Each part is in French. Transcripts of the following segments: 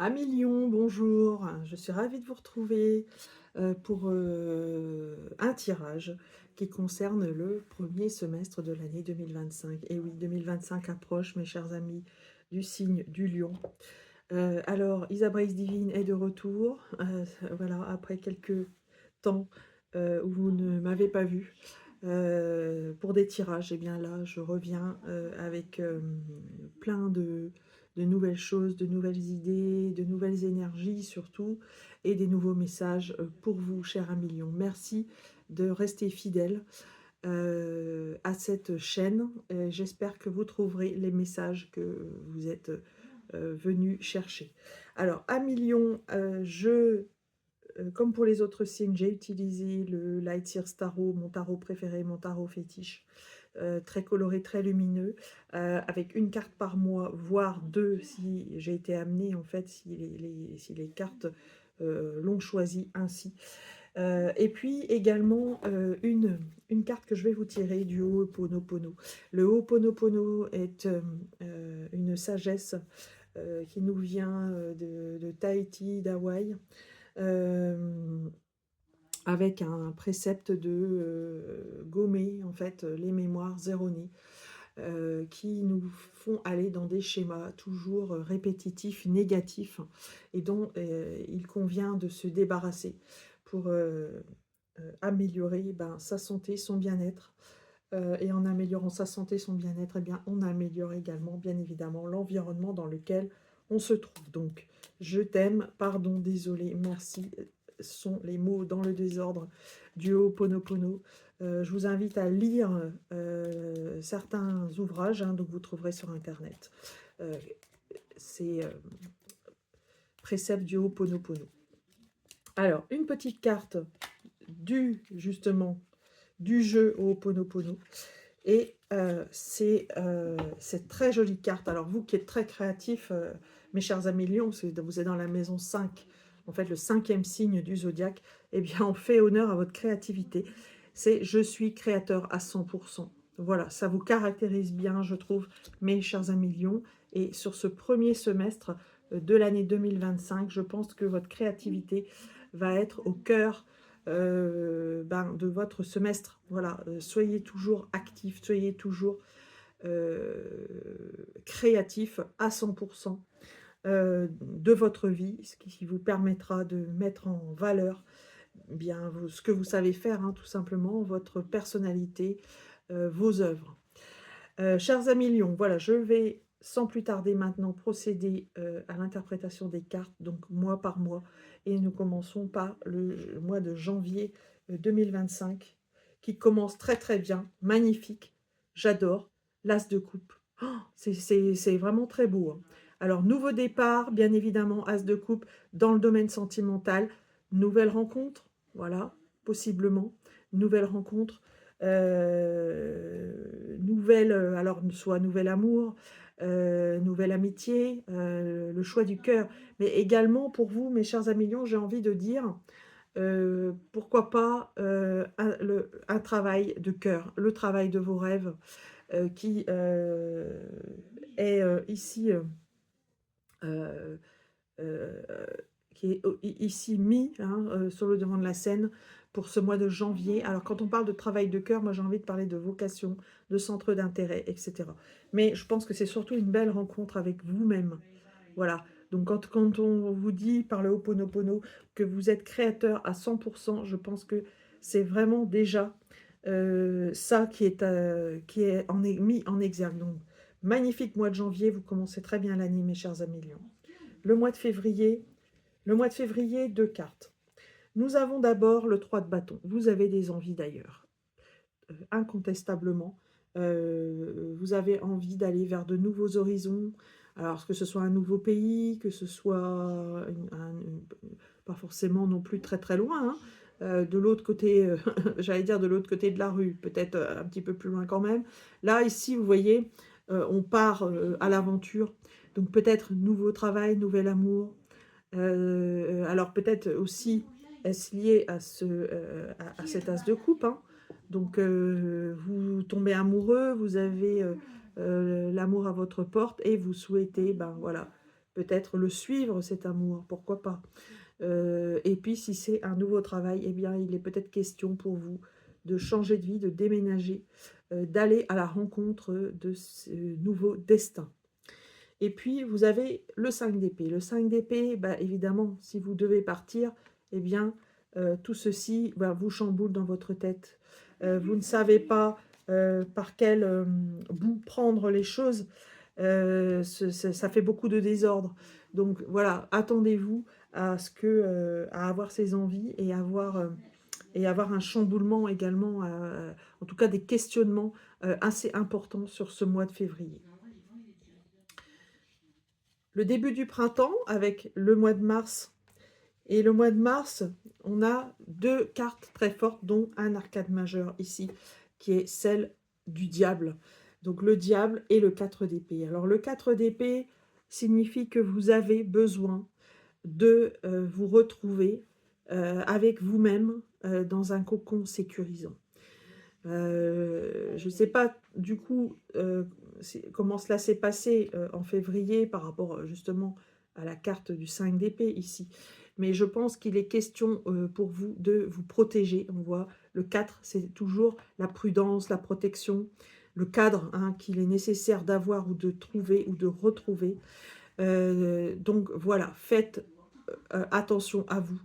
Amis Lyon, bonjour. Je suis ravie de vous retrouver pour un tirage qui concerne le premier semestre de l'année 2025. Et oui, 2025 approche, mes chers amis du signe du Lion. Alors, Isa Brace Divine est de retour. Voilà, après quelques temps où vous ne m'avez pas vu pour des tirages. Et bien là, je reviens avec plein de nouvelles choses, de nouvelles idées, de nouvelles énergies surtout, et des nouveaux messages pour vous, chers amis Lion. Merci de rester fidèles à cette chaîne. J'espère que vous trouverez les messages que vous êtes venus chercher. Alors, amis Lion, comme pour les autres signes, j'ai utilisé le Light Sears Tarot, mon tarot préféré, mon tarot fétiche, très coloré, très lumineux, avec une carte par mois, voire deux si j'ai été amenée, en fait, si les cartes l'ont choisi ainsi. Et puis également une carte que je vais vous tirer du Ho'oponopono. Le Ho'oponopono est une sagesse qui nous vient de Tahiti, d'Hawaï, euh, avec un précepte de gommer en fait les mémoires erronées qui nous font aller dans des schémas toujours répétitifs, négatifs, et dont il convient de se débarrasser pour améliorer sa santé, son bien-être. Et en améliorant sa santé, son bien-être, eh bien, on améliore également, bien évidemment, l'environnement dans lequel on se trouve. Donc, je t'aime, pardon, désolé, merci, sont les mots dans le désordre du Ho'oponopono. Je vous invite à lire certains ouvrages, hein, donc vous trouverez sur Internet. C'est préceptes du Ho'oponopono. Alors, une petite carte justement, du jeu Ho'oponopono. Et c'est très jolie carte. Alors vous qui êtes très créatifs, mes chers amis Lions, vous êtes dans la maison 5, en fait le 5e signe du zodiaque, eh bien on fait honneur à votre créativité. C'est je suis créateur à 100%. Voilà, ça vous caractérise bien, je trouve, mes chers amis Lions. Et sur ce premier semestre de l'année 2025, je pense que votre créativité va être au cœur de votre semestre. Voilà, soyez toujours actifs, soyez toujours créatifs à 100% de votre vie, ce qui vous permettra de mettre en valeur bien ce que vous savez faire, hein, tout simplement, votre personnalité, vos œuvres. Chers amis Lions, voilà, je vais sans plus tarder maintenant procéder à l'interprétation des cartes, donc mois par mois. Et nous commençons par le mois de janvier 2025, qui commence très très bien, magnifique, j'adore, l'As de coupe. Oh, c'est vraiment très beau, hein. Alors, nouveau départ, bien évidemment, As de coupe dans le domaine sentimental, nouvelle rencontre, voilà, possiblement, nouvelle rencontre, nouvelle, alors soit nouvel amour, nouvelle amitié, le choix du cœur, mais également pour vous, mes chers amis Lions, j'ai envie de dire, pourquoi pas un travail de cœur, le travail de vos rêves qui est ici euh, euh, qui est ici mis, hein, sur le devant de la scène pour ce mois de janvier. Alors quand on parle de travail de cœur, moi j'ai envie de parler de vocation, de centre d'intérêt, etc. Mais je pense que c'est surtout une belle rencontre avec vous-même. Voilà. Donc quand on vous dit par le Ho'oponopono que vous êtes créateur à 100%, je pense que c'est vraiment déjà ça qui est mis en exergue. Donc, magnifique mois de janvier, vous commencez très bien l'année, mes chers amis Lions. Le mois de février, deux cartes. Nous avons d'abord le 3 de bâton. Vous avez des envies d'ailleurs, incontestablement. Vous avez envie d'aller vers de nouveaux horizons. Alors que ce soit un nouveau pays, que ce soit pas forcément non plus très très loin, hein. De l'autre côté, j'allais dire de l'autre côté de la rue, peut-être un petit peu plus loin quand même. Là, ici, vous voyez, on part à l'aventure. Donc peut-être nouveau travail, nouvel amour, alors peut-être aussi est-ce lié à cet as de coupe, hein. Donc vous tombez amoureux, vous avez l'amour à votre porte et vous souhaitez, ben voilà, peut-être le suivre, cet amour, pourquoi pas. Et puis si c'est un nouveau travail, eh bien il est peut-être question pour vous de changer de vie, de déménager, d'aller à la rencontre de ce nouveau destin. Et puis vous avez le 5 d'épée. Le 5 d'épée, bah, évidemment, si vous devez partir, eh bien tout ceci vous chamboule dans votre tête. Vous ne savez pas par quel bout prendre les choses. Ça fait beaucoup de désordre. Donc voilà, attendez-vous à ce que à avoir ces envies et avoir un chamboulement également, en tout cas des questionnements assez importants sur ce mois de février. Le début du printemps avec le mois de mars. Et le mois de mars, on a deux cartes très fortes, dont un arcane majeur ici, qui est celle du diable. Donc le diable et le 4 d'épée. Alors le 4 d'épée signifie que vous avez besoin de vous retrouver avec vous-même dans un cocon sécurisant. Je ne sais pas du coup comment cela s'est passé en février par rapport justement à la carte du 5 d'épée ici. Mais je pense qu'il est question pour vous de vous protéger. On voit le 4, c'est toujours la prudence, la protection, le cadre qu'il est nécessaire d'avoir ou de trouver ou de retrouver. Donc voilà, faites attention à vous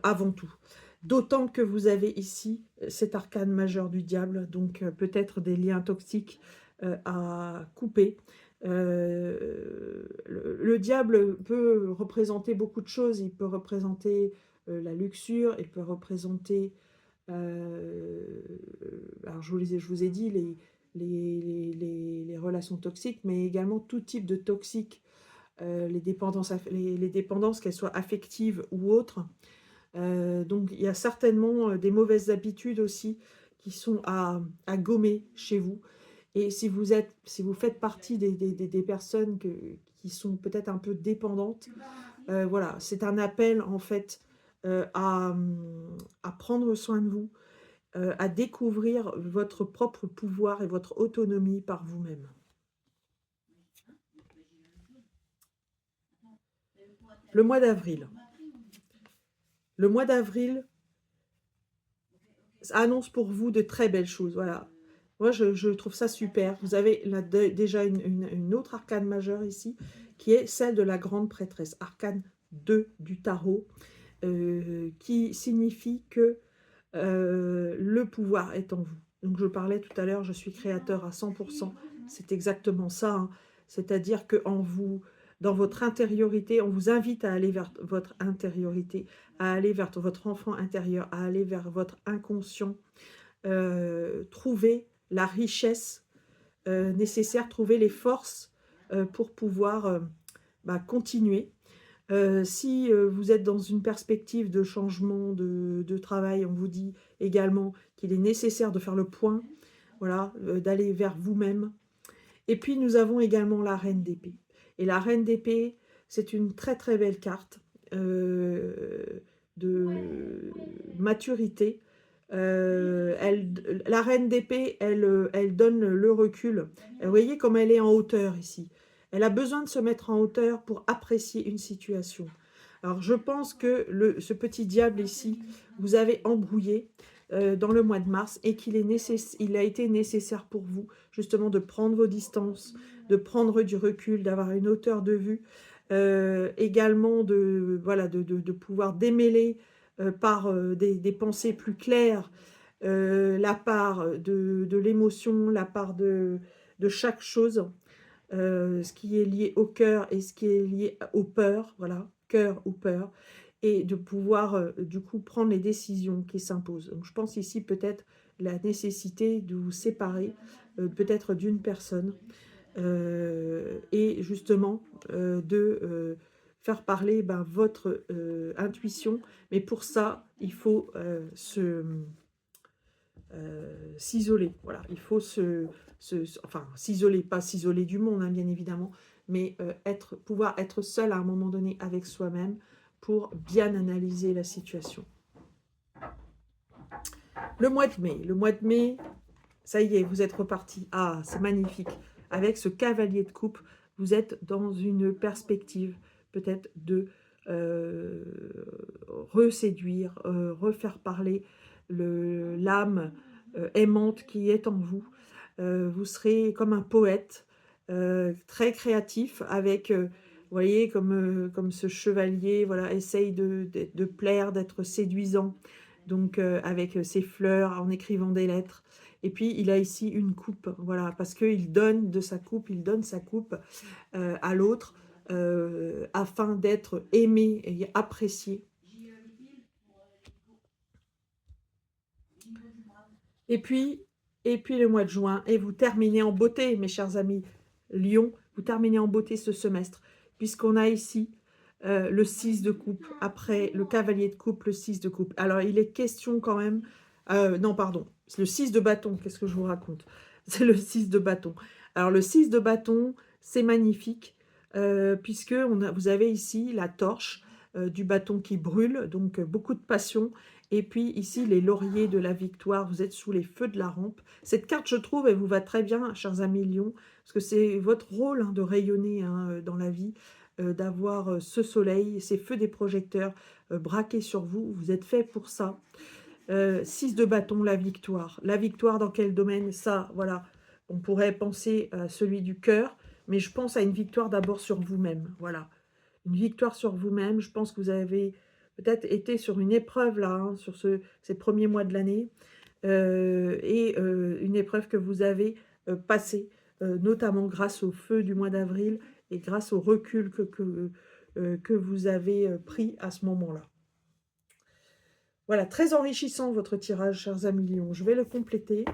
avant tout. D'autant que vous avez ici cet arcane majeur du diable, donc peut-être des liens toxiques à couper. Le diable peut représenter beaucoup de choses. Il peut représenter la luxure, il peut représenter, alors je vous ai dit, les relations toxiques, mais également tout type de toxiques, les dépendances, qu'elles soient affectives ou autres. Donc il y a certainement des mauvaises habitudes aussi qui sont à gommer chez vous. Et si vous faites partie des personnes qui sont peut-être un peu dépendantes, voilà, c'est un appel en fait à prendre soin de vous, à découvrir votre propre pouvoir et votre autonomie par vous-même. Le mois d'avril. Le mois d'avril annonce pour vous de très belles choses, voilà. Moi, je trouve ça super. Vous avez là, déjà une autre arcane majeure ici, qui est celle de la grande prêtresse, arcane 2 du tarot, qui signifie que le pouvoir est en vous. Donc je parlais tout à l'heure, je suis créateur à 100%, c'est exactement ça, hein. C'est-à-dire qu'en vous, dans votre intériorité, on vous invite à aller vers votre intériorité, à aller vers votre enfant intérieur, à aller vers votre inconscient, trouver la richesse nécessaire, trouver les forces pour pouvoir continuer. Si vous êtes dans une perspective de changement de travail, on vous dit également qu'il est nécessaire de faire le point, voilà, d'aller vers vous-même. Et puis nous avons également la reine d'épée. Et la reine d'épée, c'est une très très belle carte de maturité. La reine d'épée, elle donne le recul. Vous voyez comme elle est en hauteur ici. Elle a besoin de se mettre en hauteur pour apprécier une situation. Alors je pense que ce petit diable ici, vous avez embrouillé dans le mois de mars et il a été nécessaire pour vous justement de prendre vos distances, de prendre du recul, d'avoir une hauteur de vue, également de pouvoir démêler par des pensées plus claires la part de l'émotion, la part de chaque chose, ce qui est lié au cœur et ce qui est lié aux peurs, voilà, cœur ou peur, et de pouvoir du coup prendre les décisions qui s'imposent. Donc je pense ici peut-être la nécessité de vous séparer peut-être d'une personne et justement de faire parler votre intuition, mais pour ça il faut s'isoler, voilà, il faut enfin s'isoler, pas s'isoler du monde bien évidemment, mais pouvoir être seul à un moment donné avec soi-même pour bien analyser la situation. Le mois de mai, ça y est, vous êtes reparti. Ah, c'est magnifique. Avec ce cavalier de coupe, vous êtes dans une perspective peut-être de reséduire, refaire parler l'âme aimante qui est en vous. Vous serez comme un poète, très créatif avec, vous voyez, comme ce chevalier, voilà, essaye de plaire, d'être séduisant, donc avec ses fleurs, en écrivant des lettres. Et puis, il a ici une coupe, voilà, parce qu'il donne de sa coupe, il donne sa coupe à l'autre, afin d'être aimé et apprécié. Et puis, le mois de juin, et vous terminez en beauté, mes chers amis Lion, vous terminez en beauté ce semestre, puisqu'on a ici le 6 de coupe, après le cavalier de coupe, le 6 de coupe. Alors, il est question quand même... non, pardon, c'est le 6 de bâton, qu'est-ce que je vous raconte? C'est le 6 de bâton. Alors, le 6 de bâton, c'est magnifique, puisque vous avez ici la torche du bâton qui brûle, donc beaucoup de passion. Et puis ici, les lauriers de la victoire, vous êtes sous les feux de la rampe. Cette carte, je trouve, elle vous va très bien, chers amis Lion, parce que c'est votre rôle de rayonner dans la vie, d'avoir ce soleil, ces feux des projecteurs braqués sur vous. Vous êtes fait pour ça. 6 de bâton, la victoire. La victoire dans quel domaine? Ça, voilà, on pourrait penser à celui du cœur, mais je pense à une victoire d'abord sur vous-même. Voilà, une victoire sur vous-même. Je pense que vous avez peut-être été sur une épreuve là, sur ces premiers mois de l'année, et une épreuve que vous avez passée, notamment grâce au feu du mois d'avril et grâce au recul que vous avez pris à ce moment-là. Voilà, très enrichissant votre tirage, chers amis Lions. Je vais le compléter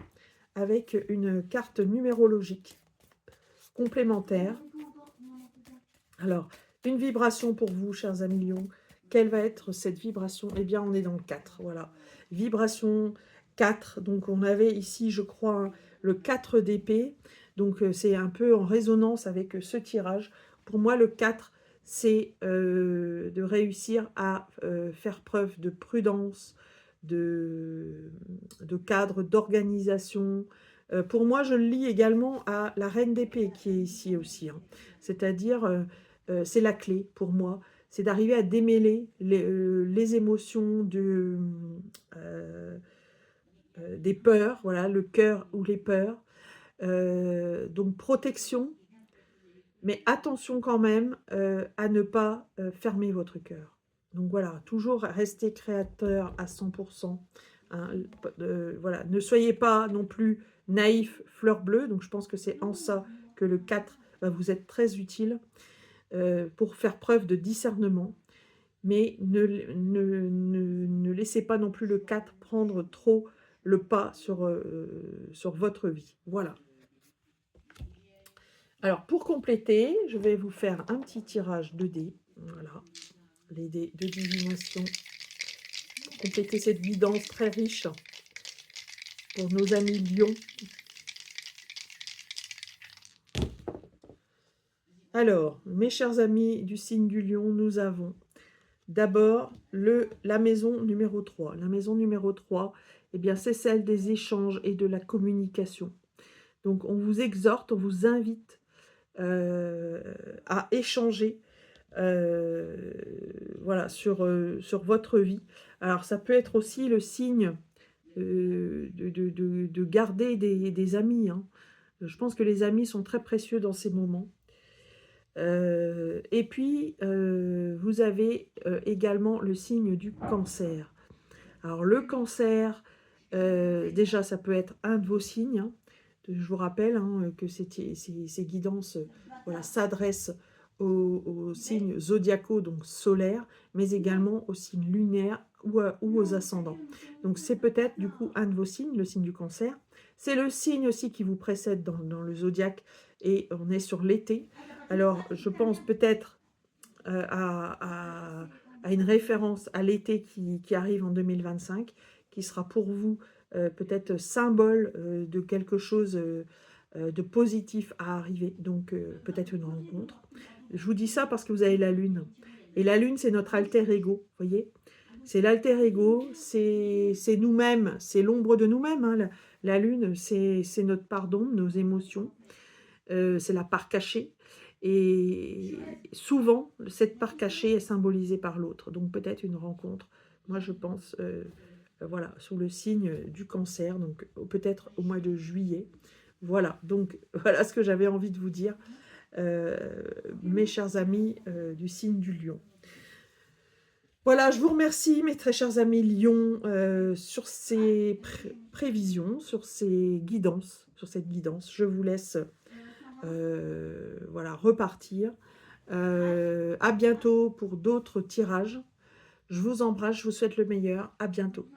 avec une carte numérologique complémentaire. Alors, une vibration pour vous, chers amis Lions. Quelle va être cette vibration? Eh bien, on est dans le 4, voilà. Vibration 4, donc on avait ici, je crois, le 4 d'épée. Donc, c'est un peu en résonance avec ce tirage. Pour moi, le 4, c'est de réussir à faire preuve de prudence, de cadre, d'organisation. Pour moi, je le lis également à la reine d'épée qui est ici aussi, hein. C'est-à-dire, c'est la clé pour moi, c'est d'arriver à démêler les émotions des peurs, voilà, le cœur ou les peurs. Donc protection, mais attention quand même à ne pas fermer votre cœur. Donc voilà, toujours rester créateur à 100%. Hein, voilà, ne soyez pas non plus naïf, fleur bleue. Donc je pense que c'est en ça que le 4 va vous être très utile pour faire preuve de discernement. Mais ne laissez pas non plus le 4 prendre trop le pas sur votre vie. Voilà. Alors, pour compléter, je vais vous faire un petit tirage de dés. Voilà, les dés de divination. Pour compléter cette guidance très riche pour nos amis lions. Alors, mes chers amis du signe du lion, nous avons d'abord la maison numéro 3. La maison numéro 3, eh bien, c'est celle des échanges et de la communication. Donc, on vous exhorte, on vous invite à échanger voilà, sur votre vie. Alors, ça peut être aussi le signe de garder des amis, hein. Je pense que les amis sont très précieux dans ces moments. Et puis, vous avez également le signe du cancer. Alors, le cancer, déjà, ça peut être un de vos signes, hein. Je vous rappelle que ces guidances voilà, s'adressent aux signes zodiacaux, donc solaires, mais également aux signes lunaires ou aux ascendants. Donc, c'est peut-être du coup un de vos signes, le signe du cancer. C'est le signe aussi qui vous précède dans le zodiaque, et on est sur l'été. Alors, je pense peut-être à une référence à l'été qui arrive en 2025, qui sera pour vous peut-être symbole de quelque chose de positif à arriver, donc peut-être une rencontre. Je vous dis ça parce que vous avez la lune. Et la lune, c'est notre alter ego, vous voyez? C'est l'alter ego, c'est nous-mêmes, c'est l'ombre de nous-mêmes, hein. La lune, c'est notre pardon, nos émotions, c'est la part cachée. Et souvent, cette part cachée est symbolisée par l'autre. Donc peut-être une rencontre, moi je pense, voilà, sous le signe du cancer, donc peut-être au mois de juillet. Voilà, donc voilà ce que j'avais envie de vous dire, euh, mes chers amis du signe du lion. Voilà, je vous remercie, mes très chers amis lions, sur ces prévisions, sur ces guidances, sur cette guidance. Je vous laisse voilà, repartir. À bientôt pour d'autres tirages. Je vous embrasse, je vous souhaite le meilleur. À bientôt.